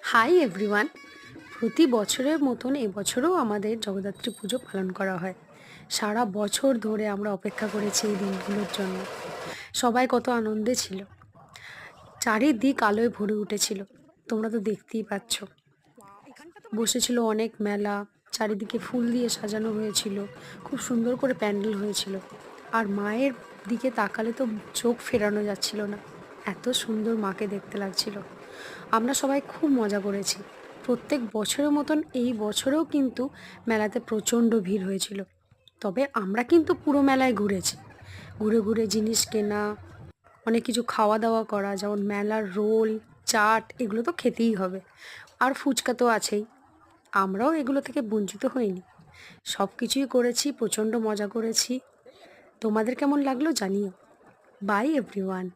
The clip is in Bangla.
Hi everyone. প্রতি বছরের মতন এবছরও আমাদের জগদ্ধাত্রী পুজো পালন করা হয়। সারা বছর ধরে আমরা অপেক্ষা করেছি এই দিনগুলোর জন্য। সবাই কত আনন্দে ছিল, চারিদিক আলোয় ভরে উঠেছিল। তোমরা তো দেখতেই পাচ্ছ, বসেছিল অনেক মেলা, চারিদিকে ফুল দিয়ে সাজানো হয়েছিল, খুব সুন্দর করে প্যান্ডেল হয়েছিল। আর মায়ের দিকে তাকালে তো চোখ ফেরানো যাচ্ছিল না, এত সুন্দর মাকে দেখতে লাগছিল। আমরা সবাই খুব মজা করেছি। প্রত্যেক বছরের মতন এই বছরেও কিন্তু মেলাতে প্রচণ্ড ভিড় হয়েছিল। তবে আমরা কিন্তু পুরো মেলায় ঘুরেছি, ঘুরে ঘুরে জিনিস কেনা, অনেক কিছু খাওয়া দাওয়া করা, যেমন মেলার রোল, চাট, এগুলো তো খেতেই হবে। আর ফুচকা তো আছেই, আমরাও এগুলো থেকে বঞ্চিত হইনি। সব কিছুই করেছি, প্রচণ্ড মজা করেছি। তোমাদের কেমন লাগলো জানিও। By everyone.